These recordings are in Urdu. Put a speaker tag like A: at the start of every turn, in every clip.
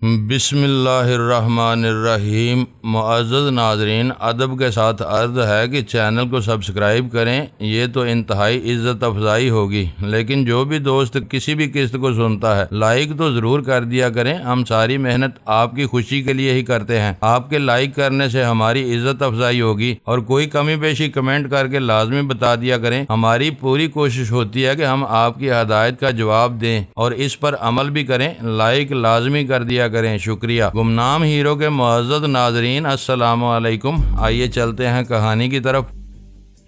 A: بسم اللہ الرحمن الرحیم۔ معزز ناظرین، ادب کے ساتھ عرض ہے کہ چینل کو سبسکرائب کریں، یہ تو انتہائی عزت افزائی ہوگی، لیکن جو بھی دوست کسی بھی قسط کو سنتا ہے لائک تو ضرور کر دیا کریں۔ ہم ساری محنت آپ کی خوشی کے لیے ہی کرتے ہیں، آپ کے لائک کرنے سے ہماری عزت افزائی ہوگی، اور کوئی کمی بیشی کمنٹ کر کے لازمی بتا دیا کریں۔ ہماری پوری کوشش ہوتی ہے کہ ہم آپ کی ہدایت کا جواب دیں اور اس پر عمل بھی کریں۔ لائک لازمی کر دیا کریں، شکریہ۔ گمنام ہیرو کے معزز ناظرین، السلام علیکم۔ آئیے چلتے ہیں کہانی کی طرف۔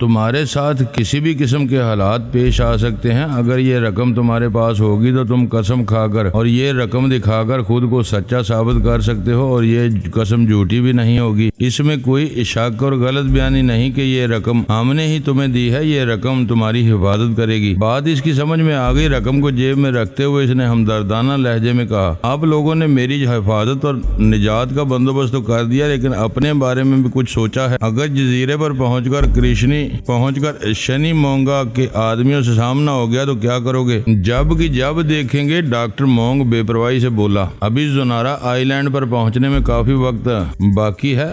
A: تمہارے ساتھ کسی بھی قسم کے حالات پیش آ سکتے ہیں، اگر یہ رقم تمہارے پاس ہوگی تو تم قسم کھا کر اور یہ رقم دکھا کر خود کو سچا ثابت کر سکتے ہو، اور یہ قسم جھوٹی بھی نہیں ہوگی۔ اس میں کوئی شک اور غلط بیانی نہیں کہ یہ رقم ہم نے ہی تمہیں دی ہے، یہ رقم تمہاری حفاظت کرے گی۔ بات اس کی سمجھ میں آ گئی۔ رقم کو جیب میں رکھتے ہوئے اس نے ہمدردانہ لہجے میں کہا، آپ لوگوں نے میری حفاظت اور نجات کا بندوبست تو کر دیا، لیکن اپنے بارے میں بھی کچھ سوچا ہے؟ اگر جزیرے پر پہنچ کر شنی مونگا کے آدمیوں سے سامنا ہو گیا تو کیا کرو گے؟ جب دیکھیں گے، ڈاکٹر مونگ بے پرواہی سے بولا۔ ابھی زنارا آئی لینڈ پر پہنچنے میں کافی وقت باقی ہے،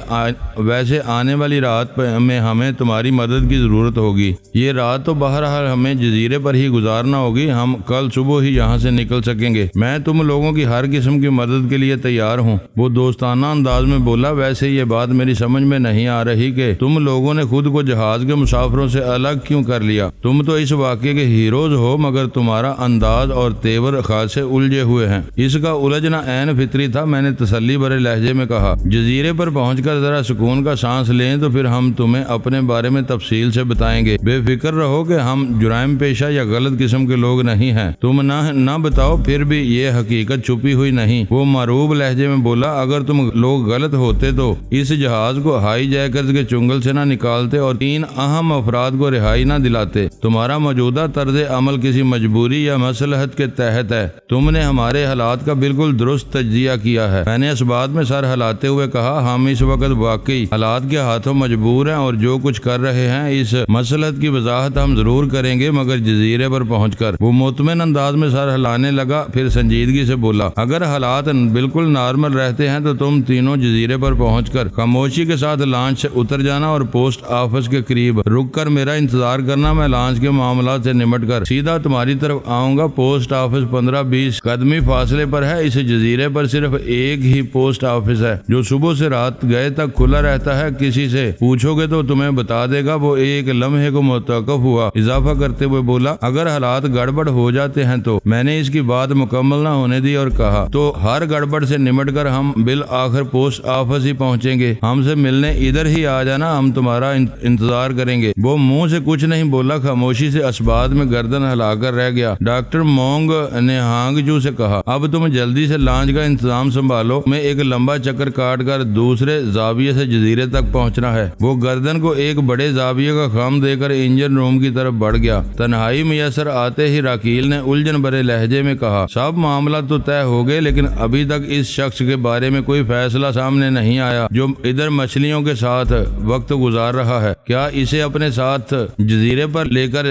A: ویسے آنے والی رات میں ہمیں تمہاری مدد کی ضرورت ہوگی۔ یہ رات تو بہرحال ہمیں جزیرے پر ہی گزارنا ہوگی، ہم کل صبح ہی یہاں سے نکل سکیں گے۔ میں تم لوگوں کی ہر قسم کی مدد کے لیے تیار ہوں، وہ دوستانہ انداز میں بولا۔ ویسے یہ بات میری سمجھ میں نہیں آ رہی کہ تم لوگوں نے خود کو جہاز کے مسافروں سے الگ کیوں کر لیا؟ تم تو اس واقعے کے ہیروز ہو، مگر تمہارا انداز اور تیور خاصے الجھے ہوئے ہیں۔ اس کا الجھنا عین فطری تھا، میں نے تسلی بھرے لہجے میں کہا۔ جزیرے پر پہنچ کر ذرا سکون کا سانس لیں تو پھر ہم تمہیں اپنے بارے میں تفصیل سے بتائیں گے۔ بے فکر رہو کہ ہم جرائم پیشہ یا غلط قسم کے لوگ نہیں ہیں۔ تم نہ بتاؤ پھر بھی یہ حقیقت چھپی ہوئی نہیں، وہ مروب لہجے میں بولا۔ اگر تم لوگ غلط ہوتے تو اس جہاز کو ہائی جیکرز کے چنگل سے نہ نکالتے اور 3 اہم افراد کو رہائی نہ دلاتے۔ تمہارا موجودہ طرز عمل کسی مجبوری یا مصلحت کے تحت ہے۔ تم نے ہمارے حالات کا بالکل درست تجزیہ کیا ہے۔ میں نے اس بات میں سر ہلاتے ہوئے کہا، ہم اس وقت واقعی حالات کے ہاتھوں مجبور ہیں اور جو کچھ کر رہے ہیں اس مصلحت کی وضاحت ہم ضرور کریں گے، مگر جزیرے پر پہنچ کر۔ وہ مطمئن انداز میں سر ہلانے لگا، پھر سنجیدگی سے بولا، اگر حالات بالکل نارمل رہتے ہیں تو تم تینوں جزیرے پر پہنچ کر خاموشی کے ساتھ لانچ سے اتر جانا اور پوسٹ آفس کے قریب رک کر میرا انتظار کرنا۔ میں لانچ کے معاملات سے نمٹ کر سیدھا تمہاری طرف آؤں گا۔ پوسٹ آفس 15-20 قدمی فاصلے پر ہے۔ اس جزیرے پر صرف ایک ہی پوسٹ آفس ہے جو صبح سے رات گئے تک کھلا رہتا ہے۔ کسی سے پوچھو گے تو تمہیں بتا دے گا۔ وہ ایک لمحے کو متوقف ہوا، اضافہ کرتے ہوئے بولا، اگر حالات گڑبڑ ہو جاتے ہیں تو؟ میں نے اس کی بات مکمل نہ ہونے دی اور کہا، تو ہر گڑبڑ سے نمٹ کر ہم بالآخر پوسٹ آفس ہی پہنچیں گے۔ ہم سے ملنے ادھر ہی آ جانا، ہم تمہارا انتظار کریں گے۔ وہ منہ سے کچھ نہیں بولا، خاموشی سے اسبات میں گردن ہلا کر رہ گیا۔ ڈاکٹر مونگ نے ہانگجو سے کہا، اب تم جلدی سے لانچ کا انتظام سنبھالو، میں ایک لمبا چکر کاٹ کر دوسرے زاویے سے جزیرے تک پہنچنا ہے۔ وہ گردن کو ایک بڑے زاویے کا خم دے کر انجن روم کی طرف بڑھ گیا۔ تنہائی میسر آتے ہی راکیل نے الجھن بھرے لہجے میں کہا، سب معاملہ تو طے ہو گئے، لیکن ابھی تک اس شخص کے بارے میں کوئی فیصلہ سامنے نہیں آیا جو ادھر مچھلیوں کے ساتھ وقت گزار رہا ہے۔ کیا اسے اپنے ساتھ جزیرے پر لے کر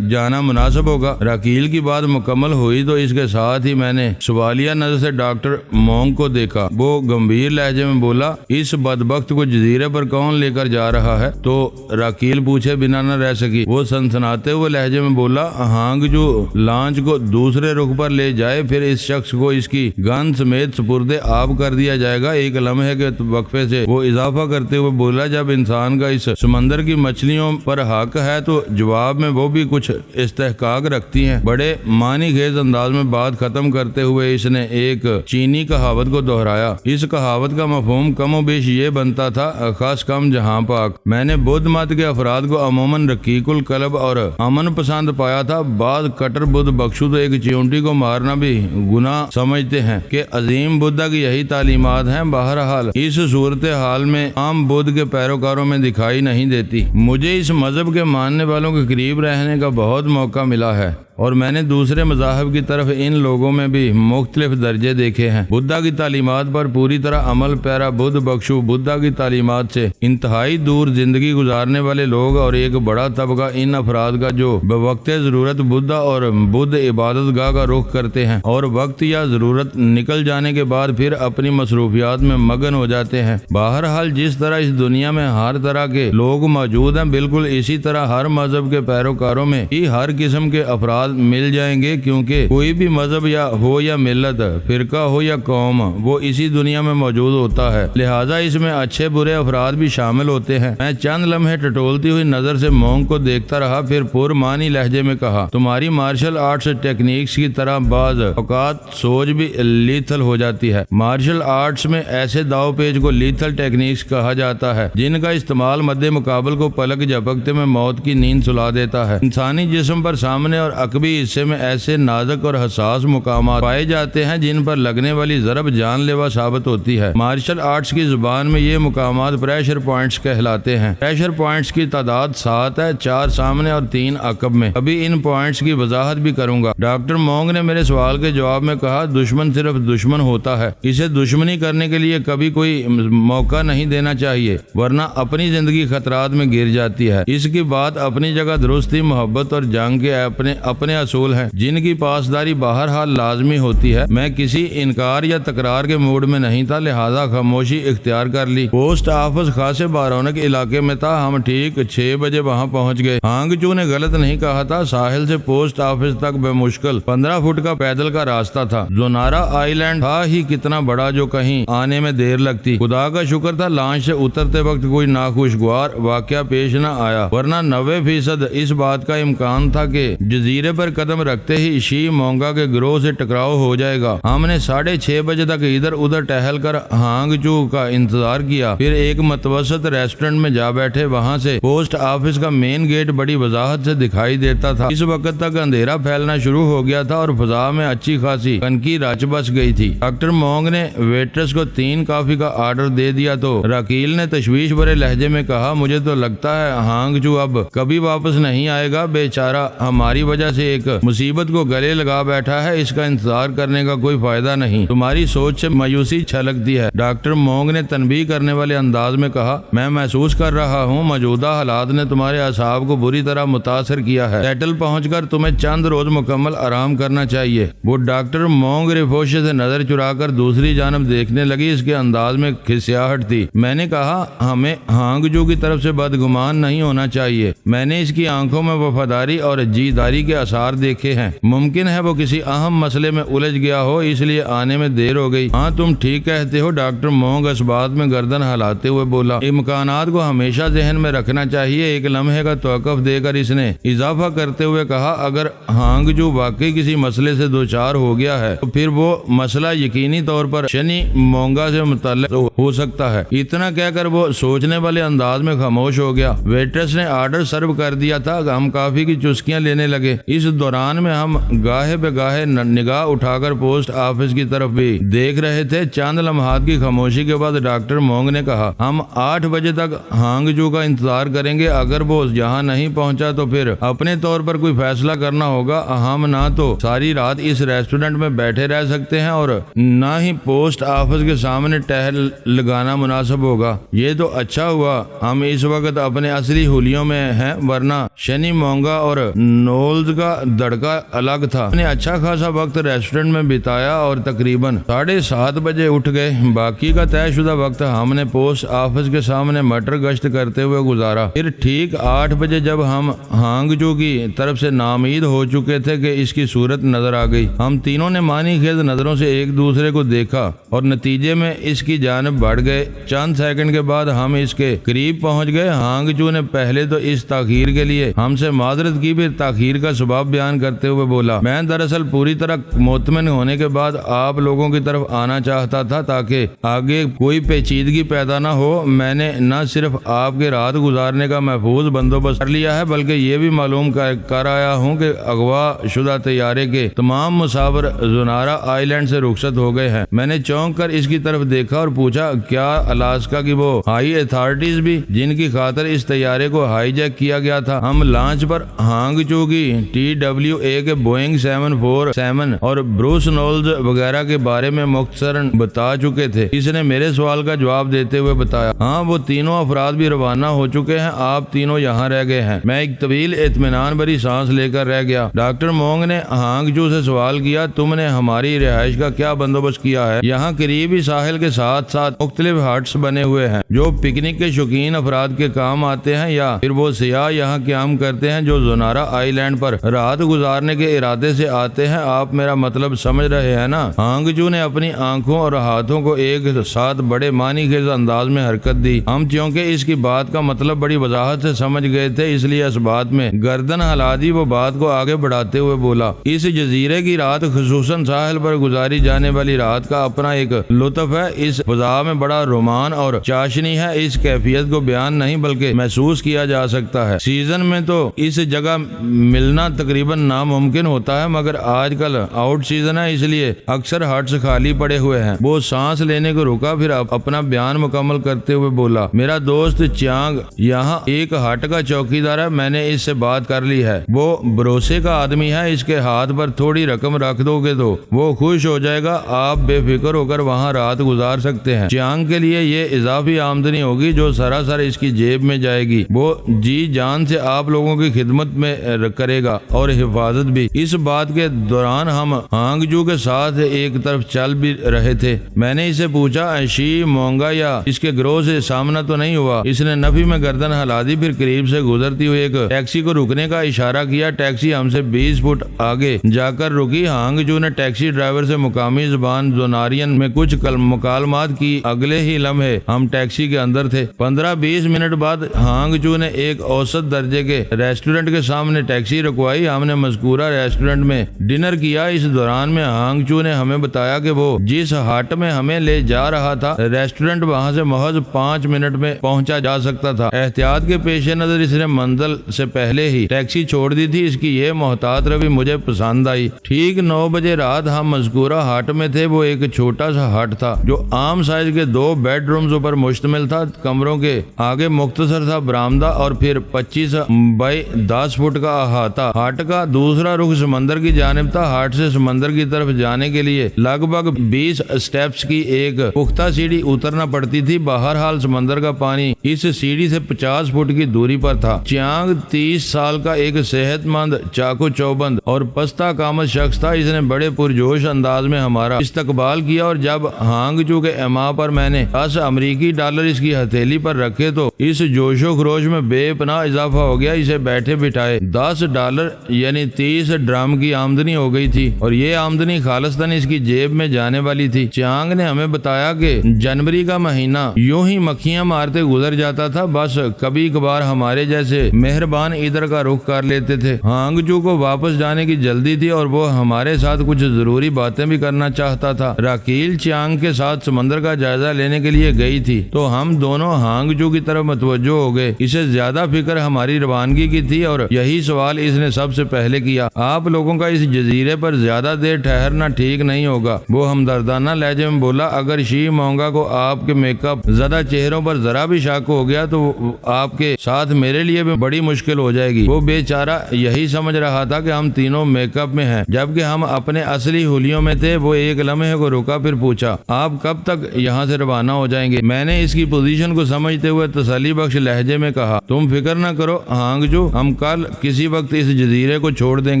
A: جانا مناسب ہوگا؟ راکیل کی بات مکمل ہوئی تو اس کے ساتھ ہی میں نے سوالیہ نظر سے ڈاکٹر مونگ کو دیکھا۔ وہ گمبھیر لہجے میں بولا، اس بدبخت کو جزیرے پر کون لے کر جا رہا ہے؟ تو راکیل پوچھے بنا نہ رہ سکی۔ وہ سنسناتے ہوئے لہجے میں بولا، ہانگ جو لانچ کو دوسرے رخ پر لے جائے، پھر اس شخص کو اس کی گن سمیت سپرد آب کر دیا جائے گا۔ ایک لمحے کے وقفے سے وہ اضافہ کرتے ہوئے بولا، جب انسان کا اس سمندر کی مچھلیوں پر حق ہے تو جواب میں وہ بھی کچھ استحقاق رکھتی ہیں۔ بڑے معنی خیز انداز میں بات ختم کرتے ہوئے اس نے ایک چینی کہاوت کو دہرایا۔ اس کہاوت کا مفہوم کم و بیش یہ بنتا تھا، خاص کم جہاں پاک۔ میں نے بدھ مت کے افراد کو عموماً رقیق القلب اور امن پسند پایا تھا۔ بعض کٹر بدھ بخشو تو ایک چیونٹی کو مارنا بھی گناہ سمجھتے ہیں کہ عظیم بدھا کی یہی تعلیمات ہیں۔ بہرحال اس صورتحال میں عام بدھ کے پیروکاروں میں دکھائی نہیں دیتی۔ مجھے اس مذہب کے ماننے والوں کے قریب رہنے کا بہت موقع ملا ہے۔ اور میں نے دوسرے مذاہب کی طرف ان لوگوں میں بھی مختلف درجے دیکھے ہیں۔ بدھا کی تعلیمات پر پوری طرح عمل پیرا بدھ بخشو بدھا کی تعلیمات سے انتہائی دور زندگی گزارنے والے لوگ اور ایک بڑا طبقہ ان افراد کا جو بوقت ضرورت بدھا اور بدھ عبادت گاہ کا رخ کرتے ہیں اور وقت یا ضرورت نکل جانے کے بعد پھر اپنی مصروفیات میں مگن ہو جاتے ہیں۔ بہرحال جس طرح اس دنیا میں ہر طرح کے لوگ موجود ہیں، بالکل اسی طرح ہر مذہب کے پیروکاروں میں ہی ہر قسم کے افراد مل جائیں گے، کیونکہ کوئی بھی مذہب یا ملت، فرقہ ہو یا قوم، وہ اسی دنیا میں موجود ہوتا ہے، لہذا اس میں اچھے برے افراد بھی شامل ہوتے ہیں۔ میں چند لمحے ٹٹولتی ہوئی نظر سے مونگ کو دیکھتا رہا، پھر پرمانی لہجے میں کہا، تمہاری مارشل آرٹس ٹیکنیکس کی طرح بعض اوقات سوچ بھی لیتھل ہو جاتی ہے۔ مارشل آرٹس میں ایسے داؤ پیچ کو لیتھل ٹیکنیکس کہا جاتا ہے جن کا استعمال مد مقابل کو پلک جھپکتے میں موت کی نیند سلا دیتا ہے۔ انسانی جسم پر سامنے اور عقبی حصے میں ایسے نازک اور حساس مقامات پائے جاتے ہیں جن پر لگنے والی ضرب جان لیوا ثابت ہوتی ہے۔ مارشل آرٹس کی زبان میں یہ مقامات پریشر پوائنٹس کہلاتے ہیں۔ پریشر پوائنٹس کی تعداد 7 ہے، 4 سامنے اور 3 عقب میں۔ ابھی ان پوائنٹس کی وضاحت بھی کروں گا۔ ڈاکٹر مونگ نے میرے سوال کے جواب میں کہا، دشمن صرف دشمن ہوتا ہے، اسے دشمنی کرنے کے لیے کبھی کوئی موقع نہیں دینا چاہیے، ورنہ اپنی زندگی خطرات میں گر جاتی ہے۔ اس کی بات اپنی جگہ درستی، محبت اور جنگ کے اپنے اصول ہیں جن کی پاسداری بہرحال لازمی ہوتی ہے۔ میں کسی انکار یا تکرار کے موڈ میں نہیں تھا، لہذا خاموشی اختیار کر لی۔ پوسٹ آفس خاصے بارونق علاقے میں تھا۔ ہم ٹھیک 6 بجے وہاں پہنچ گئے۔ ہانگ چو نے غلط نہیں کہا تھا، ساحل سے پوسٹ آفس تک بمشکل 15 فٹ کا پیدل کا راستہ تھا۔ زونارا آئی لینڈ تھا ہی کتنا بڑا جو کہیں آنے میں دیر لگتی۔ خدا کا شکر تھا لانچ سے اترتے وقت کوئی ناخوشگوار واقعہ پیش نہ آیا، ورنہ 90% اس بات کا امکان تھا کہ جزیرے پر قدم رکھتے ہی شی مونگا کے گروہ سے ٹکراؤ ہو جائے گا۔ ہم نے 6:30 بجے تک ادھر ادھر ٹہل کر ہانگ چو کا انتظار کیا، پھر ایک متوسط ریسٹورنٹ میں جا بیٹھے۔ وہاں سے پوسٹ آفس کا مین گیٹ بڑی وضاحت سے دکھائی دیتا تھا۔ اس وقت تک اندھیرا پھیلنا شروع ہو گیا تھا اور فضا میں اچھی خاصی کنکی رچ بس گئی تھی۔ ڈاکٹر مونگ نے ویٹرس کو 3 کافی کا آرڈر دے دیا تو راکیل نے تشویش بھرے لہجے میں کہا، مجھے تو لگتا ہے ہانگ چو اب کبھی واپس نہیں آئے گا، بیچارہ ہماری وجہ سے ایک مصیبت کو گلے لگا بیٹھا ہے، اس کا انتظار کرنے کا کوئی فائدہ نہیں۔ تمہاری سوچ سے مایوسی چھلکتی ہے۔ ڈاکٹر مونگ نے تنبیہ کرنے والے انداز میں کہا، میں محسوس کر رہا ہوں موجودہ حالات نے تمہارے اعصاب کو بری طرح متاثر کیا ہے۔ سیٹل پہنچ کر تمہیں چند روز مکمل آرام کرنا چاہیے۔ وہ ڈاکٹر مونگ رفوشے سے نظر چرا کر دوسری جانب دیکھنے لگی، اس کے انداز میں کھسیاہٹ تھی۔ میں نے کہا، ہمیں ہانگ چو کی طرف سے بدگمان نہیں ہونا چاہیے۔ میں نے اس کی آنکھوں میں وفاداری اور جیداری کے آثار دیکھے ہیں۔ ممکن ہے وہ کسی اہم مسئلے میں الجھ گیا ہو، اس لیے آنے میں دیر ہو گئی۔ ہاں تم ٹھیک کہتے ہو، ڈاکٹر مونگ اس بات میں گردن ہلاتے ہوئے بولا۔ امکانات کو ہمیشہ ذہن میں رکھنا چاہیے۔ ایک لمحے کا توقف دے کر اس نے اضافہ کرتے ہوئے کہا، اگر ہانگ چو واقعی کسی مسئلے سے دوچار ہو گیا ہے تو پھر وہ مسئلہ یقینی طور پر شنی مونگا سے متعلق ہو سکتا ہے۔ اتنا کہہ کر وہ سوچنے والے انداز میں خاموش ہو گیا۔ ویٹرس نے آرڈر سرو کر دیا تھا، ہم کافی کی چسکیاں لینے لگے۔ اس دوران میں ہم گاہے بے گاہے نگاہ اٹھا کر پوسٹ آفس کی طرف بھی دیکھ رہے تھے۔ چند لمحات کی خاموشی کے بعد ڈاکٹر مونگ نے کہا، ہم 8 بجے تک ہانگ چو کا انتظار کریں گے۔ اگر وہ یہاں نہیں پہنچا تو پھر اپنے طور پر کوئی فیصلہ کرنا ہوگا۔ ہم نہ تو ساری رات اس ریسٹورنٹ میں بیٹھے رہ سکتے ہیں اور نہ ہی پوسٹ آفس کے سامنے ٹہل لگانا مناسب ہوگا۔ یہ تو اچھا ہوا ہم اس وقت اپنے اصلی حلیوں میں ہیں، ورنہ شنی مونگا اور نولز کا دڑکا الگ تھا۔ ہم نے اچھا خاصا وقت ریسٹورنٹ میں بتایا اور تقریباً 7:30 بجے اٹھ گئے۔ باقی کا طے شدہ وقت ہم نے پوسٹ آفس کے سامنے مٹر گشت کرتے ہوئے گزارا۔ پھر ٹھیک 8 بجے جب ہم ہانگ چو کی طرف سے نامید ہو چکے تھے کہ اس کی صورت نظر آ گئی، ہم تینوں نے معنی خیز نظروں سے ایک دوسرے کو دیکھا اور نتیجے میں اس کی جانب بڑھ گئے۔ چند سیکنڈ کے بعد ہم اس کے قریب پہنچ گئے۔ ہانگ چو نے پہلے تو اس تاخیر کے لیے ہم سے معذرت کی، پھر تاخیر کا سبب بیان کرتے ہوئے بولا، میں دراصل پوری طرح مطمئن ہونے کے بعد آپ لوگوں کی طرف آنا چاہتا تھا تاکہ آگے کوئی پیچیدگی پیدا نہ ہو۔ میں نے نہ صرف آپ کے رات گزارنے کا محفوظ بندوبست کر لیا ہے بلکہ یہ بھی معلوم کر آیا ہوں کہ اغوا شدہ طیارے کے تمام مسافر زونارا آئی لینڈ سے رخصت ہو گئے ہیں۔ میں نے چونک کر اس کی طرف دیکھا اور پوچھا، کیا الاسکا کی وہ ہائی اتھارٹیز بھی جن کی خاطر اس طیارے کو ہائی جیک کیا گیا تھا؟ ہم لانچ پر ہانگ چو کی TWA کے بوئنگ 747 اور بروس نولز وغیرہ کے بارے میں مختصراً بتا چکے تھے۔ اس نے میرے سوال کا جواب دیتے ہوئے بتایا، ہاں وہ تینوں افراد بھی روانہ ہو چکے ہیں، آپ تینوں یہاں رہ گئے ہیں۔ میں ایک طویل اطمینان بھری سانس لے کر رہ گیا۔ ڈاکٹر مونگ نے ہانگ جو سے سوال کیا، تم نے ہماری رہائش کا کیا بندوبست کیا ہے؟ یہاں قریبی ساحل کے ساتھ ساتھ مختلف ہٹس بنے ہوئے ہیں جو پکنک کے شوقین افراد کے کام آتے ہیں، یا پھر وہ سیاح یہاں قیام کرتے ہیں جو زونارا آئی لینڈ پر رات گزارنے کے ارادے سے آتے ہیں۔ آپ میرا مطلب سمجھ رہے ہیں نا؟ ہانگ جو نے اپنی آنکھوں اور ہاتھوں کو ایک ساتھ بڑے معنی خیز انداز میں حرکت دی۔ ہم چونکہ اس کی بات کا مطلب بڑی وضاحت سے سمجھ گئے تھے، اس لیے اس بات میں گردن ہلا دی۔ وہ بات کو آگے بڑھاتے ہوئے بولا، اس جزیرے کی رات خصوصاً ساحل پر گزاری جانے والی رات کا اپنا ایک لطف ہے۔ اس فضا میں بڑا رومان اور چاشنی ہے، اس کیفیت کو بیان نہیں بلکہ محسوس کیا جا سکتا ہے۔ سیزن میں تو اس جگہ ملنا تقریباً ناممکن ہوتا ہے، مگر آج کل آؤٹ سیزن ہے، اس لیے اکثر ہٹس خالی پڑے ہوئے ہیں۔ وہ سانس لینے کو رکا، پھر اپنا بیان مکمل کرتے ہوئے بولا، میرا دوست چیانگ یہاں ایک ہٹ کا چوکیدار ہے، میں نے اس سے بات کر لی ہے، وہ بھروسے کا آدمی ہے، اس کے ہاتھ پر تھوڑی رقم رکھ دو گے تو وہ خوش ہو جائے گا، آپ بے فکر ہو کر وہاں رات گزار سکتے ہیں۔ چیانگ کے لیے یہ اضافی آمدنی ہوگی جو سراسر اس کی جیب میں جائے گی، وہ جی جان سے آپ لوگوں کی خدمت میں کرے گا اور حفاظت بھی۔ اس بات کے دوران ہم ہانگ جو کے ساتھ ایک طرف چل بھی رہے تھے۔ میں نے اسے پوچھا، شی مونگا یا اس کے گروہ سے سامنا تو نہیں ہوا؟ اس نے نفی میں گردن ہلا دی، پھر قریب سے گزرتی ہوئی ایک ٹیکسی کو رکنے کا اشارہ کیا۔ ٹیکسی ہم سے 20 فٹ آگے جا کر رکی۔ ہانگ جو نے ٹیکسی ڈرائیور سے مقامی زبان زونارین میں کچھ مکالمات کی۔ اگلے ہی لمحے ہم ٹیکسی کے اندر تھے۔ 15-20 منٹ بعد ہانگ جو نے ایک اوسط درجے کے ریسٹورنٹ کے سامنے ٹیکسی رکوائی۔ ہم نے مذکورہ ریسٹورنٹ میں ڈنر کیا۔ اس دوران میں ہانگ چو نے ہمیں بتایا کہ وہ جس ہٹ میں ہمیں لے جا رہا تھا، ریسٹورنٹ وہاں سے محض 5 منٹ میں پہنچا جا سکتا تھا۔ احتیاط کے پیش نظر اس نے منزل سے پہلے ہی ٹیکسی چھوڑ دی تھی۔ اس کی یہ محتاط روی مجھے پسند آئی۔ ٹھیک 9 بجے رات ہم مذکورہ ہٹ میں تھے۔ وہ ایک چھوٹا سا ہٹ تھا جو عام سائز کے 2 بیڈ رومز پر مشتمل تھا۔ کمروں کے آگے مختصر سا برآمدہ اور پھر 25 بائی 10 فٹ کا احاطہ۔ ہٹ کا دوسرا رخ سمندر کی جانب تھا۔ ہٹ سے سمندر کی طرف جانے کے لیے لگ بھگ 20 سٹیپس کی ایک پختہ سیڑھی اترنا پڑتی تھی۔ بہرحال سمندر کا پانی اس سیڑھی سے 50 فٹ کی دوری پر تھا۔ چیانگ 30 سال کا ایک صحت مند چاقو چوبند اور پستہ کامت شخص تھا۔ اس نے بڑے پرجوش انداز میں ہمارا استقبال کیا، اور جب ہانگ جو کے ایما پر میں نے 10 امریکی ڈالر اس کی ہتھیلی پر رکھے تو اس جوش و خروش میں بے پناہ اضافہ ہو گیا۔ اسے بیٹھے بٹھائے $10 یعنی 30 ڈرام کی آمدنی ہو گئی تھی، اور یہ آمدنی خالصتاً اس کی جیب میں جانے والی تھی۔ چیانگ نے ہمیں بتایا کہ جنوری کا مہینہ یوں ہی مکھیاں مارتے گزر جاتا تھا، بس کبھی کبھار ہمارے جیسے مہربان ادھر کا رخ کر لیتے تھے۔ ہانگ جو کو واپس جانے کی جلدی تھی اور وہ ہمارے ساتھ کچھ ضروری باتیں بھی کرنا چاہتا تھا۔ راکیل چیانگ کے ساتھ سمندر کا جائزہ لینے کے لیے گئی تھی تو ہم دونوں ہانگ جو کی طرف متوجہ ہو گئے۔ اسے زیادہ فکر ہماری روانگی کی تھی اور یہی سوال اس نے سب سے پہلے کیا، آپ لوگوں کا اس جزیرے پر زیادہ دیر ٹھہرنا ٹھیک نہیں ہوگا۔ وہ ہمدردانہ لہجے میں بولا، اگر شی مونگا کو آپ کے میک اپ زدہ چہروں پر ذرا بھی شک ہو گیا تو آپ کے ساتھ میرے لیے بھی بڑی مشکل ہو جائے گی۔ وہ بیچارہ یہی سمجھ رہا تھا کہ ہم تینوں میک اپ میں ہیں جبکہ ہم اپنے اصلی ہولیوں میں تھے۔ وہ ایک لمحے کو رکا، پھر پوچھا، آپ کب تک یہاں سے روانہ ہو جائیں گے؟ میں نے اس کی پوزیشن کو سمجھتے ہوئے تسلی بخش لہجے میں کہا، تم فکر نہ کرو ہانگ جو، ہم کل کسی وقت اس جزیرے کو چھوڑ دیں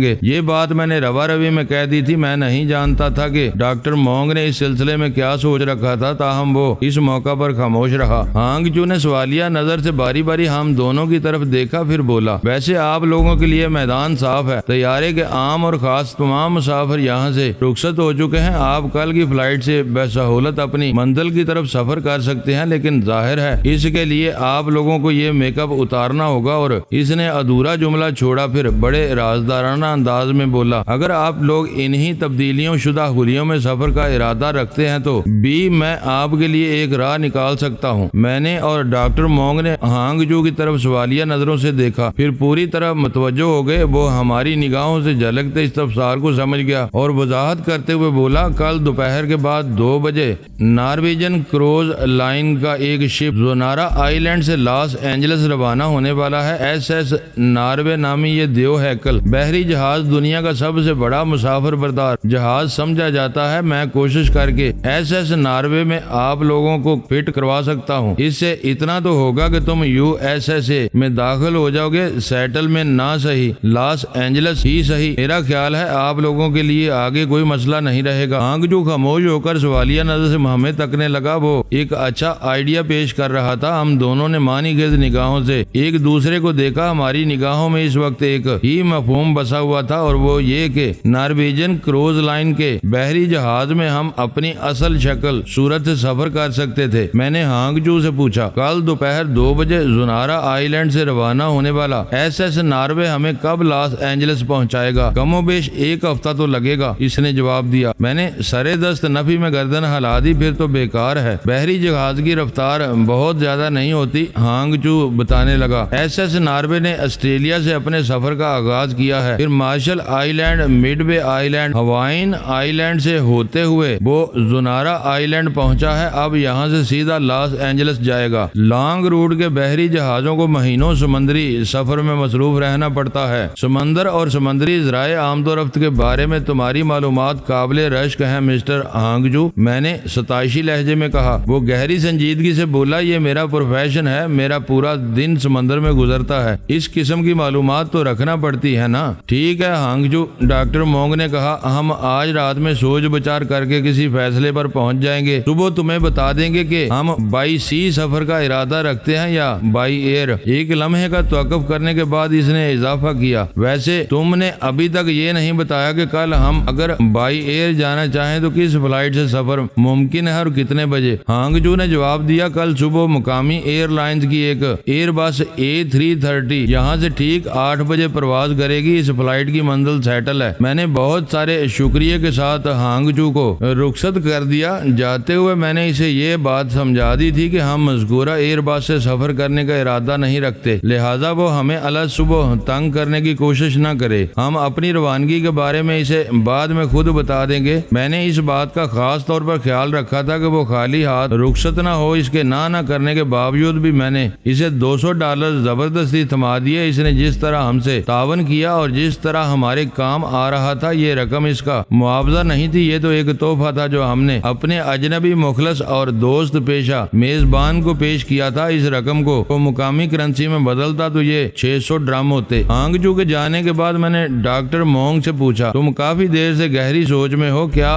A: گے۔ یہ بات میں نے روا روی میں کہہ دی تھی۔ میں نہیں جانتا تھا کہ ڈاکٹر مونگ نے اس سلسلے میں کیا سوچ رکھا تھا، تاہم وہ اس موقع پر خاموش رہا۔ ہانگ جو نے سوالیہ نظر سے باری باری ہم دونوں کی طرف دیکھا، پھر بولا، ویسے آپ لوگوں کے لیے میدان صاف ہے۔ طیارے کے عام اور خاص تمام مسافر یہاں سے رخصت ہو چکے ہیں۔ آپ کل کی فلائٹ سے بسہولت اپنی منزل کی طرف سفر کر سکتے ہیں، لیکن ظاہر ہے اس کے لیے آپ لوگوں کو یہ میک اپ اتارنا ہوگا۔ اور اس نے ادھورا جملہ چھوڑا، پھر بڑے رازدارانہ انداز میں بولا، اگر آپ لوگ انہی تبدیلیوں شدہ ہولیوں میں سفر کا ارادہ رکھتے ہیں تو بھی میں آپ کے لیے ایک راہ نکال سکتا ہوں۔ میں نے اور ڈاکٹر مونگ نے ہانگ جو کی طرف سوالیہ نظروں سے دیکھا، پھر پوری طرح متوجہ ہو گئے۔ وہ ہماری نگاہوں سے جھلکتے استفسار کو سمجھ گیا اور وضاحت کرتے ہوئے بولا، کل دوپہر کے بعد 2 بجے نارویجن کروز لائن کا ایک شپ زونارا آئی لینڈ سے لاس اینجلس روانہ ہونے والا ہے۔ SS ناروے نامی یہ دیو ہے شکل۔ بحری جہاز دنیا کا سب سے بڑا مسافر بردار جہاز سمجھا جاتا ہے۔ میں کوشش کر کے ایس ایس ناروے میں آپ لوگوں کو فٹ کروا سکتا ہوں۔ اس سے اتنا تو ہوگا کہ تم USA میں داخل ہو جاؤ گے، سیٹل میں نہ صحیح لاس اینجلس ہی صحیح۔ میرا خیال ہے آپ لوگوں کے لیے آگے کوئی مسئلہ نہیں رہے گا۔ ہانگ جو خاموش ہو کر سوالیہ نظر سے ہمیں تکنے لگا۔ وہ ایک اچھا آئیڈیا پیش کر رہا تھا۔ ہم دونوں نے مانی خیز نگاہوں سے ایک دوسرے کو دیکھا۔ ہماری نگاہوں میں اس وقت ایک ہی مفہوم بسا ہوا تھا، اور وہ یہ کہ نارویجن کروز لائن کے بحری جہاز میں ہم اپنی اصل شکل صورت سے سفر کر سکتے تھے۔ میں نے ہانگ جو سے پوچھا، کل دوپہر 2 بجے زنارا آئی لینڈ سے روانہ ہونے والا SS ناروے ہمیں کب لاس اینجلس پہنچائے گا؟ کم و بیش 1 ہفتہ تو لگے گا، اس نے جواب دیا۔ میں نے سرے دست نفی میں گردن ہلا دی، پھر تو بیکار ہے، بحری جہاز کی رفتار بہت زیادہ نہیں ہوتی، ہانگ چو بتانے لگا۔ SS ناروے نے آسٹریلیا سے اپنے سفر کا آغاز کیا ہے، پھر مارشل آئی لینڈ، مڈ وے آئی لینڈ، ہوائن آئی لینڈ سے ہوتے ہوئے وہ زنارا آئی لینڈ پہنچا ہے۔ اب یہاں سے سیدھا لاس اینجلس جائے گا۔ لانگ روٹ کے بحری جہازوں کو مہینوں سمندری سفر میں مصروف رہنا پڑتا ہے۔ سمندر اور سمندری ذرائع آمد و رفت کے بارے میں تمہاری معلومات قابل رشک ہیں مسٹر ہانگجو، میں نے ستائشی لہجے میں کہا۔ وہ گہری سنجیدگی سے بولا، یہ میرا پروفیشن ہے، میرا پورا دن سمندر میں گزرتا ہے، اس قسم کی معلومات تو رکھنا پڑتی ہے نا۔ ٹھیک ہے ہانگجو، ڈاکٹر مونگ نے کہا، ہم آج رات میں سوچ بچار کر کے کسی فیصلے پر پہنچ جائیں گے۔ صبح تمہیں بتا دیں گے کہ ہم بائی سی سفر کا ارادہ رکھتے ہیں یا بائی ایئر۔ ایک لمحے کا توقف کرنے کے بعد اس نے اضافہ کیا، ویسے تم نے ابھی تک یہ نہیں بتایا کہ کل ہم اگر بائی ایئر جانا چاہیں تو کس فلائٹ سے سفر ممکن ہے اور کتنے بجے؟ ہانگجو نے جواب دیا، کل صبح مقامی ایئر لائنز کی ایک ایئر بس A330 یہاں سے ٹھیک 8 بجے پرواز کرے گی۔ اس فلائٹ کی منزل سیٹل ہے۔ میں نے بہت سارے شکریہ کے ساتھ ہانگجو کو رخصت کر دیا۔ جاتے ہوئے میں نے اسے یہ بات سمجھا دی تھی کہ ہم مذکورہ ایئر بس سے سفر کرنے کا ارادہ نہیں رکھتے، لہٰذا وہ ہمیں الگ صبح تنگ کرنے کی کوشش نہ کرے۔ ہم اپنی روانگی کے بارے میں اسے بعد میں خود بتا دیں گے۔ میں نے اس بات کا خاص طور پر خیال رکھا تھا کہ وہ خالی ہاتھ رخصت نہ ہو۔ اس کے نہ کرنے کے باوجود بھی میں نے اسے $200 زبردستی تھما دیے۔ اس نے جس طرح ہم سے تعاون کیا اور جس طرح ہمارے کام آ رہا تھا، یہ رقم اس کا معاوضہ نہیں تھی، یہ تو ایک تحفہ تھا جو ہم نے اپنے اجنبی مخلص اور دوست پیشہ میزبان کو پیش کیا تھا۔ اس رقم کو وہ مقامی کرنسی میں بدلتا تو یہ 600 ڈرم ہوتے۔ ہانگجو کے جانے کے بعد میں نے ڈاکٹر مونگ سے پوچھا، تم کافی دیر سے گہری سوچ میں ہو، کیا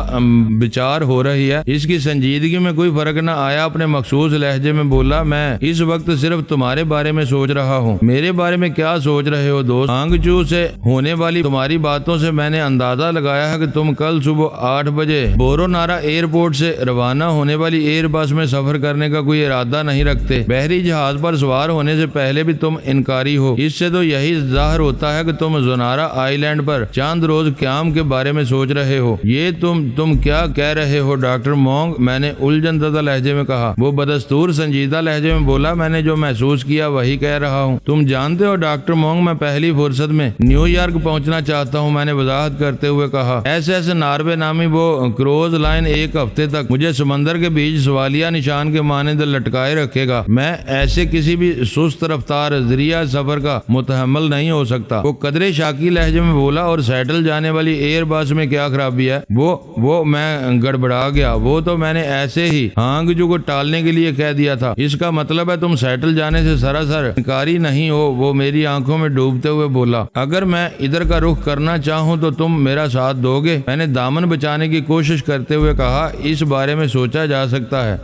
A: بچار ہو رہی ہے؟ اس کی سنجیدگی میں کوئی فرق نہ آیا، اپنے مخصوص لہجے میں بولا، میں اس وقت صرف تمہارے بارے میں سوچ رہا ہوں۔ میرے بارے میں کیا سوچ رہے ہو دوست؟ ہانگجو سے ہونے والی تمہاری باتوں سے میں نے اندازہ لگایا ہے کہ تم کل صبح 8 بجے بورونارا ایئرپورٹ سے روانہ ہونے والی ایئر بس میں سفر کرنے کا کوئی ارادہ نہیں رکھتے۔ بحری جہاز پر سوار ہونے سے پہلے بھی تم انکاری ہو، اس سے تو یہی ظاہر ہوتا ہے کہ تم زنارا آئی لینڈ پر چند روز قیام کے بارے میں سوچ رہے ہو۔ یہ تم کیا کہہ رہے ہو ڈاکٹر مونگ؟ میں نے الجھن زدہ لہجے میں کہا۔ وہ بدستور سنجیدہ لہجے میں بولا، میں نے جو محسوس کیا وہی کہہ رہا ہوں۔ تم جانتے ہو ڈاکٹر مونگ، میں پہلی فرصت میں نیو یارک پہنچنا چاہتا ہوں، میں نے وضاحت کرتے ہوئے کہا۔ SS ناروے نامی وہ کروز لائن 1 ہفتے تک مجھے سمندر کے بیچ سوالیہ نشان کے مانند لٹکائے رکھے گا۔ میں ایسے کسی بھی سست رفتار ذریعہ سفر کا متحمل نہیں ہو سکتا۔ وہ قدرے شاکی لہجے میں بولا، اور سیٹل جانے والی ایئر بس میں کیا خرابی ہے؟ وہ میں گڑبڑا گیا، وہ تو میں نے ایسے ہی ہانگجو کو ٹالنے کے لیے کہہ دیا تھا۔ اس کا مطلب ہے تم سیٹل جانے سے سراسر انکاری نہیں ہو؟ وہ میری آنکھوں میں ڈوبتے ہوئے بولا، اگر میں ادھر کا رخ کرنا چاہوں تو تم میرا ساتھ دو گے؟ میں نے دامن بچانے کی کوشش کرتے ہوئے کہا، اس بارے میں سوچا جا سکتا ہے۔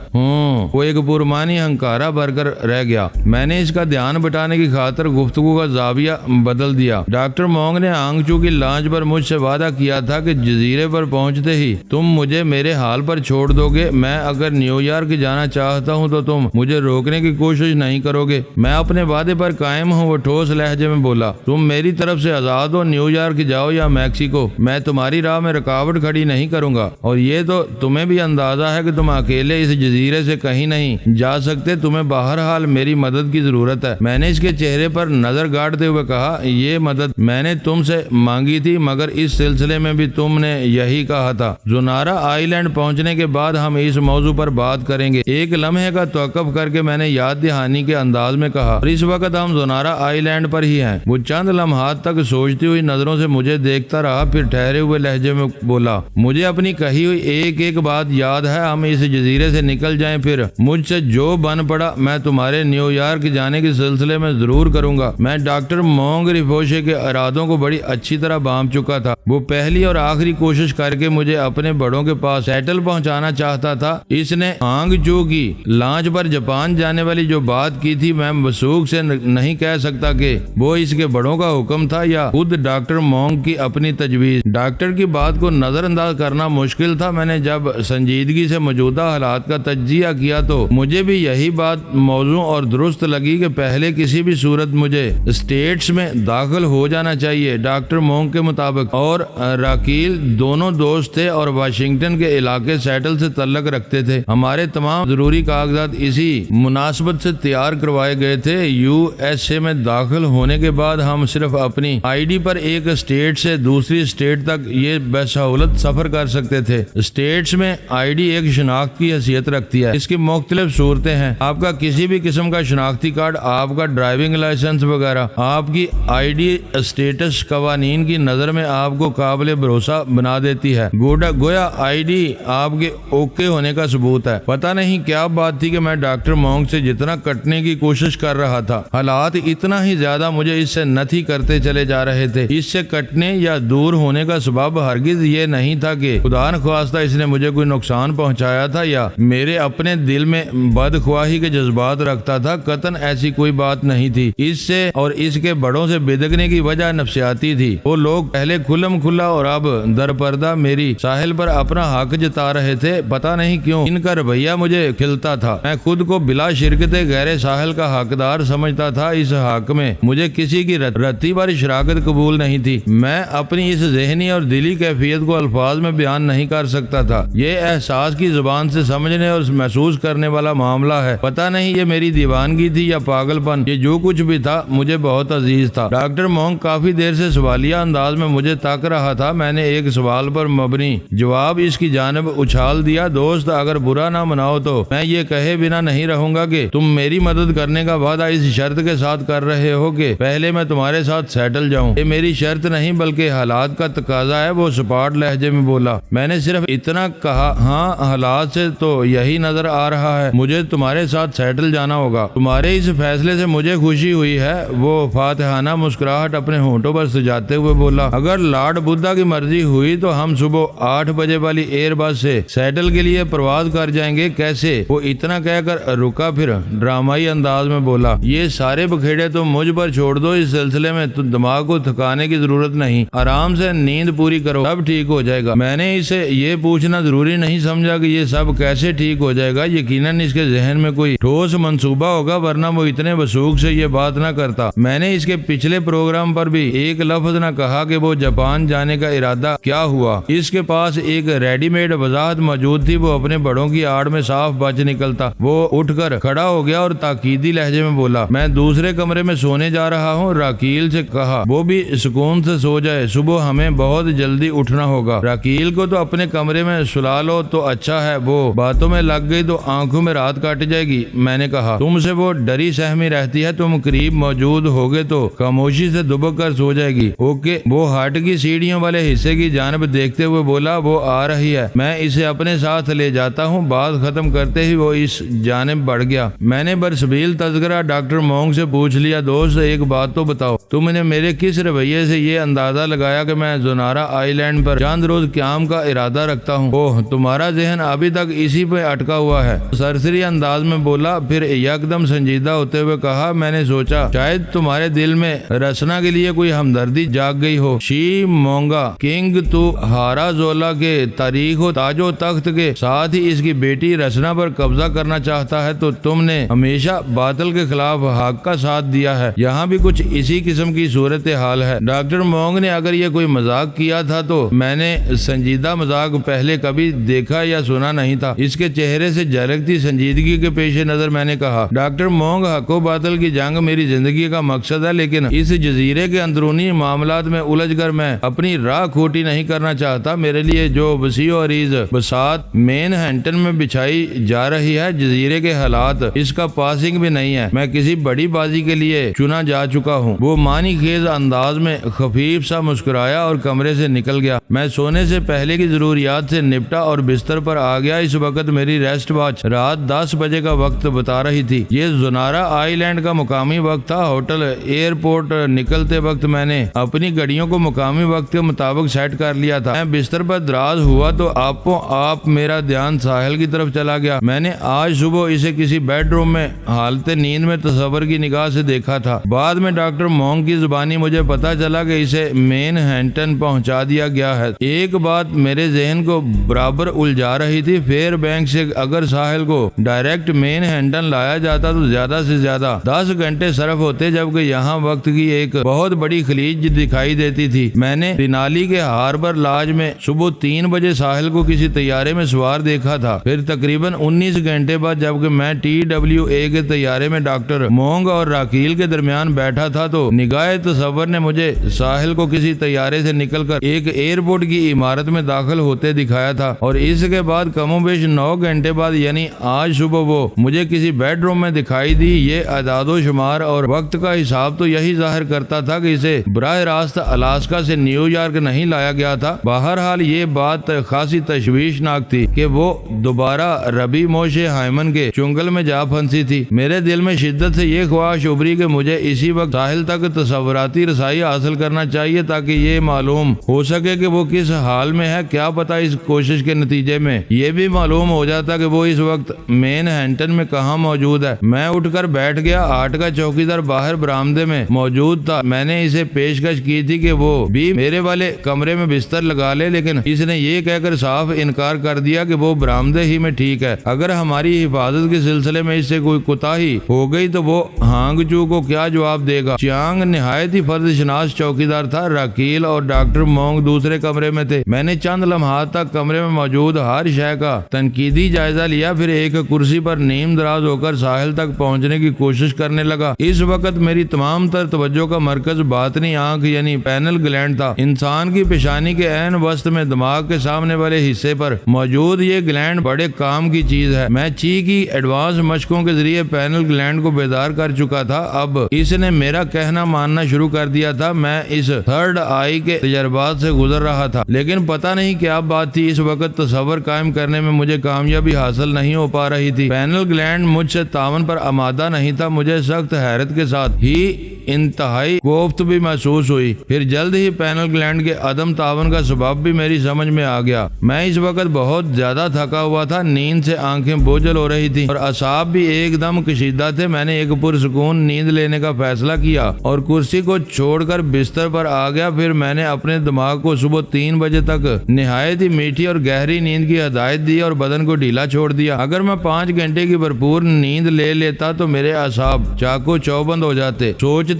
A: وہ ایک پرمانی ہنکارا بھر کر رہ گیا۔ میں نے اس کا دھیان بٹانے کی خاطر گفتگو کا زاویہ بدل دیا۔ ڈاکٹر مونگ نے ہانگجو کی لانچ پر مجھ سے وعدہ کیا تھا کہ جزیرے پر پہنچتے ہی تم مجھے میرے حال پر چھوڑ دو گے۔ میں اگر نیو یارک جانا چاہتا ہوں تو تم مجھے روکنے کی کوشش نہیں کرو گے۔ میں اپنے وعدے پر قائم ہوں، وہ ٹھوس لہجے میں بولا۔ تم میری طرف سے آزاد ہو، نیو یارک جاؤ یا میکسیکو، میں تمہاری راہ میں رکاوٹ کھڑی نہیں کروں گا۔ اور یہ تو تمہیں بھی اندازہ ہے کہ تم اکیلے اس جزیرے سے کہیں نہیں جا سکتے، تمہیں بہرحال میری مدد کی ضرورت ہے۔ میں نے اس کے چہرے پر نظر گاڑتے ہوئے کہا، یہ مدد میں نے تم سے مانگی تھی، مگر اس سلسلے میں بھی تم نے یہی کہا تھا۔ زنارا آئی لینڈ پہنچنے کے بعد ہم اس موضوع پر بات کریں گے۔ ایک لمحے کا توقف کر کے میں نے یاد دہانی کے انداز میں کہا، اور اس وقت ہم زنارا آئی لینڈ پر ہی ہیں۔ وہ چند لمحات لمحات تک سوچتی ہوئی نظروں سے مجھے دیکھتا رہا، پھر ٹھہرے ہوئے لہجے میں بولا، مجھے اپنی کہی ہوئی ایک ایک بات یاد ہے، ہم اس جزیرے سے نکل جائیں، پھر مجھ سے جو بن پڑا میں تمہارے نیو یارک جانے کے سلسلے میں ضرور کروں گا۔ میں ڈاکٹر مونگ رینپوچے کے ارادوں کو بڑی اچھی طرح بانپ چکا تھا۔ وہ پہلی اور آخری کوشش کر کے مجھے اپنے بڑوں کے پاس سیٹل پہنچانا چاہتا تھا۔ اس نے ہانگ چو کی لانچ پر جاپان جانے والی جو بات کی تھی، میں وثوق سے نہیں کہہ سکتا کہ وہ اس کے بڑوں کا حکم تھا یا خود ڈاکٹر مونگ کی اپنی تجویز۔ ڈاکٹر کی بات کو نظر انداز کرنا مشکل تھا۔ میں نے جب سنجیدگی سے موجودہ حالات کا تجزیہ کیا تو مجھے بھی یہی بات موزوں اور درست لگی کہ پہلے کسی بھی صورت مجھے اسٹیٹس میں داخل ہو جانا چاہیے۔ ڈاکٹر مونگ کے مطابق اور راکیل دونوں دوست تھے اور واشنگٹن کے علاقے سیٹل سے تعلق رکھتے تھے۔ ہمارے تمام ضروری کاغذات اسی مناسبت سے تیار کروائے گئے تھے۔ یو ایس اے میں داخل ہونے کے بعد ہم صرف اپنی آئی ڈی پر ایک اسٹیٹ سے دوسری اسٹیٹ تک یہ بسہولت سفر کر سکتے تھے۔ اسٹیٹس میں آئی ڈی ایک شناخت کی حیثیت رکھتی ہے۔ اس کی مختلف صورتیں ہیں، آپ کا کسی بھی قسم کا شناختی کارڈ، آپ کا ڈرائیونگ لائسنس وغیرہ۔ آپ کی آئی ڈی اسٹیٹس قوانین کی نظر میں آپ کو قابل بھروسہ بنا دیتی ہے، گویا آئی ڈی آپ کے اوکے ہونے کا ثبوت ہے۔ پتہ نہیں کیا بات تھی کہ میں ڈاکٹر مونگ سے جتنا کٹنے کی کوشش کر رہا تھا، حالات اتنا ہی زیادہ مجھے اس سے نتھی کرتے چلے جا رہے تھے۔ اس سے کٹنے یا دور ہونے کا سبب ہرگز یہ نہیں تھا کہ خدا نخواستہ اس نے مجھے کوئی نقصان پہنچایا تھا یا میرے اپنے دل میں بدخواہی کے جذبات رکھتا تھا۔ قطعاً ایسی کوئی بات نہیں تھی۔ اس سے اور اس کے بڑوں سے بدگنے کی وجہ نفسیاتی تھی۔ وہ لوگ پہلے کھلم کھلا اور اب در پردہ میری ساحل پر اپنا حق جتا رہے تھے۔ پتہ نہیں کیوں ان کا رویہ مجھے کھلتا تھا۔ میں خود کو بلا شرکت غیر ساحل کا حقدار سمجھتا تھا۔ اس حق میں مجھے کسی کی رتی بھر شراکت قبول نہیں تھی۔ میں اپنی اس ذہنی اور دلی کیفیت کو الفاظ میں بیان نہیں کر سکتا تھا۔ یہ احساس کی زبان سے سمجھنے اور محسوس کرنے والا معاملہ ہے۔ پتہ نہیں یہ میری دیوانگی تھی یا پاگل پن، یہ جو کچھ بھی تھا مجھے بہت عزیز تھا۔ ڈاکٹر مونگ کافی دیر سے سوالیہ انداز میں مجھے تاک رہا تھا۔ میں نے ایک سوال پر مبنی جواب اس کی جانب اچھال دیا، دوست اگر برا نہ مناؤ تو میں یہ کہے بنا نہیں رہوں گا کہ تم میری مدد کرنے کا وعدہ اس شرط کے ساتھ کر رہے ہو کہ پہلے میں تمہارے ساتھ سیٹل جاؤں۔ یہ میری شرط نہیں بلکہ حالات کا تقاضا ہے، وہ سپاٹ لہجے میں بولا۔ میں نے صرف اتنا کہا، ہاں حالات سے تو یہی نظر آ رہا ہے، مجھے تمہارے ساتھ سیٹل جانا ہوگا۔ تمہارے اس فیصلے سے مجھے خوشی ہوئی ہے، وہ فاتحانہ مسکراہٹ اپنے ہونٹوں پر سجاتے ہوئے بولا۔ اگر لارڈ بدھا کی مرضی ہوئی تو ہم صبح 8 بجے والی ایئر بس سے سیٹل کے لیے پرواز کر جائیں گے۔ کیسے؟ وہ اتنا کہہ کر رکا، پھر ڈرامائی انداز میں بولا، یہ سارے بکھیڑے تو مجھ پر چھوڑ دو، اس سلسلے میں تو دماغ کو تھکانے کی ضرورت نہیں، آرام سے نیند پوری کرو، سب ٹھیک ہو جائے گا۔ میں نے اسے یہ پوچھنا ضروری نہیں سمجھا کہ یہ سب کیسے ٹھیک ہو جائے گا۔ یقیناً اس کے ذہن میں کوئی ٹھوس منصوبہ ہوگا، ورنہ وہ اتنے وثوق سے یہ بات نہ کرتا۔ میں نے اس کے پچھلے پروگرام پر بھی ایک لفظ نہ کہا کہ وہ جاپان جانے کا ارادہ کیا ہوا۔ اس کے پاس ایک ریڈی میڈ وضاحت موجود تھی۔ وہ اپنے بڑوں کی آڑ میں صاف بچ نکلتا۔ وہ اٹھ کر کھڑا ہو گیا اور تاکیدی لہجے میں بولا، میں دوسرے کمرے میں سونے جا رہا ہوں۔ راکیل سے کہا وہ بھی سکون سے سو جائے، صبح ہمیں بہت جلدی اٹھنا ہوگا۔ راکیل کو تو اپنے کمرے میں سلا لو تو اچھا ہے، وہ باتوں میں لگ گئی تو آنکھوں میں رات کٹ جائے گی۔ میں نے کہا تم سے وہ ڈری سہمی رہتی ہے، تم قریب موجود ہوگے تو خاموشی سے دبک کر سو جائے گی۔ اوکے۔ وہ ہٹ کی سیڑھیوں والے حصے کی جانب دیکھتے ہوئے بولا، وہ آ رہی ہے، میں اسے اپنے ساتھ لے جاتا ہوں۔ بات ختم کرتے ہی وہ اس جانب بڑھ گیا۔ میں نے برسبیل تذکرہ ڈاکٹر مونگ سے پوچھ لیا، دوست ایک بات تو بتاؤ، تم نے میرے کس رویے سے یہ اندازہ لگایا کہ میں زونارا آئی لینڈ پر چند روز قیام کا ارادہ رکھتا ہوں؟ اوہ، تمہارا ذہن ابھی تک اسی پہ اٹکا ہوا ہے، سرسری انداز میں بولا، پھر یکدم سنجیدہ ہوتے ہوئے کہا، میں نے سوچا شاید تمہارے دل میں رسنا کے لیے کوئی ہمدردی جاگ گئی ہو۔ شی مونگا کنگ تو ہارا زولا کے تاریخ و تاج و تخت کے ساتھ ہی اس کی بیٹی رسنا پر قبضہ کرنا چاہتا ہے، تو تم نے ہمیشہ باطل کے خلاف حق کا ساتھ دیا ہے۔ یہاں بھی کچھ اسی قسم کی صورتحال ہے۔ ڈاکٹر مونگ نے اگر یہ کوئی مذاق کیا تھا تو میں نے سنجیدہ مذاق پہلے کبھی دیکھا یا سنا نہیں تھا۔ اس کے چہرے سے جھلکتی سنجیدگی کے پیش نظر میں نے کہا، ڈاکٹر مونگ، حق و باطل کی جنگ میری زندگی کا مقصد ہے، لیکن اس جزیرے کے اندرونی معاملات میں الجھ کر میں اپنی راہ کھوٹی نہیں کرنا چاہتا۔ میرے لیے جو وسیع و عریض بساط مین ہینٹن میں بچھائی جا رہی ہے، جزیرے کے حالات اس کا پاسنگ بھی نہیں ہے۔ میں کسی بڑی بازی کے لیے چنا جا چکا ہوں۔ وہ مان مہربانی خیز انداز میں خفیف سا مسکرایا اور کمرے سے نکل گیا۔ میں سونے سے پہلے کی ضروریات سے نپٹا اور بستر پر آ گیا۔ اس وقت میری ریسٹ واچ رات 10 بجے کا وقت بتا رہی تھی۔ یہ زنارا آئی لینڈ کا مقامی وقت تھا۔ ہوٹل ایئرپورٹ نکلتے وقت میں نے اپنی گھڑیوں کو مقامی وقت کے مطابق سیٹ کر لیا تھا۔ میں بستر پر دراز ہوا تو آپ میرا دھیان ساحل کی طرف چلا گیا۔ میں نے آج صبح اسے کسی بیڈ روم میں حالت نیند میں تصور کی نگاہ سے دیکھا تھا۔ بعد میں ڈاکٹر مونگ کی زبانی مجھے پتا چلا کہ اسے مین ہینٹن پہنچا دیا گیا ہے۔ ایک بات میرے ذہن کو برابر الجھا رہی تھی، فیئر بینک سے اگر ساحل کو ڈائریکٹ مین ہینٹن لایا جاتا تو زیادہ سے زیادہ 10 گھنٹے صرف ہوتے، جبکہ یہاں وقت کی ایک بہت بڑی خلیج دکھائی دیتی تھی۔ میں نے رینالی کے ہاربر لاج میں صبح 3 بجے ساحل کو کسی طیارے میں سوار دیکھا تھا۔ پھر تقریباً 19 گھنٹے بعد جبکہ میں TWA کے طیارے میں ڈاکٹر مونگ اور راکیل کے درمیان بیٹھا تھا تو نگاہ تصور نے مجھے ساحل کو کسی طیارے سے نکل کر ایک ایئرپورٹ کی عمارت میں داخل ہوتے دکھایا تھا، اور اس کے بعد کم و بیش 9 گھنٹے بعد یعنی آج صبح وہ مجھے کسی بیڈ روم میں دکھائی دی۔ یہ اعداد و شمار اور وقت کا حساب تو یہی ظاہر کرتا تھا کہ اسے براہ راست الاسکا سے نیو یارک نہیں لایا گیا تھا۔ بہرحال یہ بات خاصی تشویشناک تھی کہ وہ دوبارہ ربی موشے ہائمن کے چنگل میں جا پھنسی تھی۔ میرے دل میں شدت سے یہ خواہش ابھری کہ مجھے اسی وقت ساحل تک تصوراتی رسائی حاصل کرنا چاہیے تاکہ یہ معلوم ہو سکے کہ وہ کس حال میں ہے۔ کیا پتہ اس کوشش کے نتیجے میں یہ بھی معلوم ہو جاتا کہ وہ اس وقت مین ہینٹن میں کہاں موجود ہے۔ میں اٹھ کر بیٹھ گیا۔ 8 کا چوکیدار باہر برآمدے میں موجود تھا۔ میں نے اسے پیشکش کی تھی کہ وہ بھی میرے والے کمرے میں بستر لگا لے، لیکن اس نے یہ کہہ کر صاف انکار کر دیا کہ وہ برآمدے ہی میں ٹھیک ہے۔ اگر ہماری حفاظت کے سلسلے میں اس سے کوئی کوتاہی ہو گئی تو وہ ہانگ چو کو کیا جواب دے گا۔ چیانگ نہایت ہی فرد شناس چوکیدار تھا۔ راکیل اور ڈاکٹر مونگ دوسرے کمرے میں تھے۔ میں نے چند لمحات تک کمرے میں موجود ہر شے کا تنقیدی جائزہ لیا، پھر ایک کرسی پر نیم دراز ہو کر ساحل تک پہنچنے کی کوشش کرنے لگا۔ اس وقت میری تمام تر توجہ کا مرکز باطنی آنکھ یعنی پینل گلینڈ تھا۔ انسان کی پیشانی کے عین وسط میں دماغ کے سامنے والے حصے پر موجود یہ گلینڈ بڑے کام کی چیز ہے۔ میں چی کی ایڈوانس مشقوں کے ذریعے پینل گلینڈ کو بیدار کر چکا تھا۔ اب اس نے میرا کہنا ماننا شروع کر دیا تھا۔ میں اس تھرڈ آئی کے تجربات سے گزر رہا تھا، لیکن پتہ نہیں کیا بات تھی، اس وقت تصور قائم کرنے میں مجھے کامیابی حاصل نہیں ہو پا رہی تھی۔ پینل گلینڈ مجھ سے تعاون پر آمادہ نہیں تھا۔ مجھے سخت حیرت کے ساتھ ہی انتہائی کوفت بھی محسوس ہوئی۔ پھر جلد ہی پینل گلینڈ کے عدم تعاون کا سبب بھی میری سمجھ میں آ گیا۔ میں اس وقت بہت زیادہ تھکا ہوا تھا، نیند سے آنکھیں بوجھل ہو رہی تھی اور اعصاب بھی ایک دم کشیدہ تھے۔ میں نے ایک پرسکون نیند لینے کا فیصلہ کیا اور کرسی کو چھوڑ کر بستر پر آ گیا۔ پھر میں نے اپنے دماغ کو صبح 3 بجے تک نہایت ہی میٹھی اور گہری نیند کی ہدایت دی اور بدن کو ڈھیلا چھوڑ دیا۔ اگر میں 5 گھنٹے کی بھرپور نیند لے لیتا تو میرے اعصاب چاقو چوبند ہو جاتے۔ سوچتے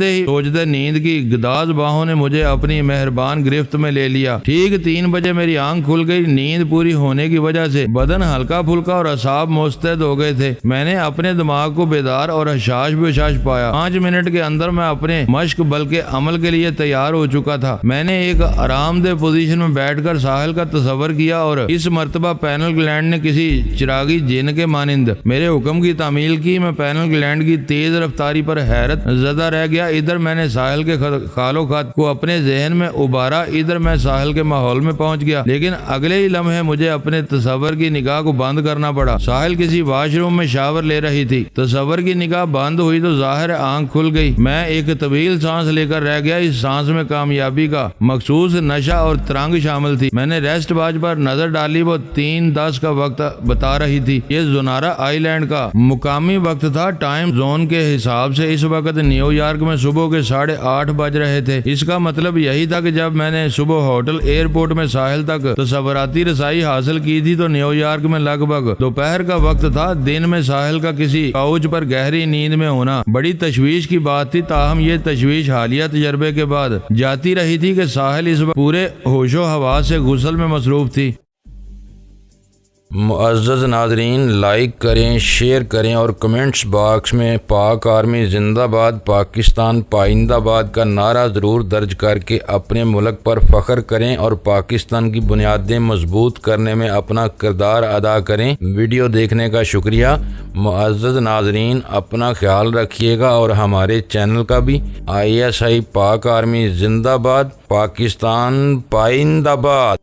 A: نیند کی گداز باہوں نے مجھے اپنی مہربان گرفت میں لے لیا۔ ٹھیک 3 بجے میری آنکھ کھل گئی۔ نیند پوری ہونے کی وجہ سے بدن ہلکا پھلکا اور اعصاب مستعد ہو گئے تھے۔ میں نے اپنے دماغ کو بیدار اور حشاش بشاش پایا۔ 5 منٹ کے اندر میں اپنے مشق بلکہ عمل کے لیے تیار ہو چکا تھا۔ میں نے ایک آرام دہ پوزیشن میں بیٹھ کر ساحل کا تصور کیا اور اس مرتبہ پینل گلینڈ نے کسی چراغی جن کے مانند میرے حکم کی تعمیل کی۔ میں پینل گلینڈ کی تیز رفتاری پر حیرت زدہ رہ گیا۔ ادھر میں نے ساحل کے خال و خط کو اپنے ذہن میں ابھارا، ادھر میں ساحل کے ماحول میں پہنچ گیا، لیکن اگلے ہی لمحے مجھے اپنے تصور کی نگاہ کو بند کرنا پڑا۔ ساحل کسی واش روم میں شاور لے رہی تھی۔ تصور کی نگاہ بند ہوئی تو ظاہر آنکھ کھل گئی۔ میں ایک طویل سانس لے کر رہ گیا۔ اس سانس میں کامیابی کا مخصوص نشہ اور ترنگ شامل تھی۔ میں نے ریسٹ واچ پر نظر ڈالی، وہ 3:10 کا وقت بتا رہی تھی۔ یہ زنارا آئی لینڈ کا مقامی وقت تھا۔ ٹائم زون کے حساب سے اس وقت نیو یارک میں صبح کے 8:30 بج رہے تھے۔ اس کا مطلب یہی تھا کہ جب میں نے صبح ہوٹل ایئرپورٹ میں ساحل تک تصوراتی رسائی حاصل کی تھی تو نیو یارک میں لگ بھگ دوپہر کا وقت تھا۔ دن میں ساحل کا کسی کاؤچ پر گہری نیند میں ہونا بڑی تشویش کی بات تھی، تاہم یہ تشویش حالیہ تجربے کے بعد جاتی رہی تھی کہ ساحل اس وقت پورے ہوش و حواس سے غسل میں مصروف تھی۔ معزز ناظرین، لائک کریں، شیئر کریں اور کمنٹس باکس میں پاک آرمی زندہ باد، پاکستان پائندہ باد کا نعرہ ضرور درج کر کے اپنے ملک پر فخر کریں اور پاکستان کی بنیادیں مضبوط کرنے میں اپنا کردار ادا کریں۔ ویڈیو دیکھنے کا شکریہ۔ معزز ناظرین، اپنا خیال رکھیے گا اور ہمارے چینل کا بھی۔ ISI پاک آرمی زندہ باد، پاکستان پائندہ باد۔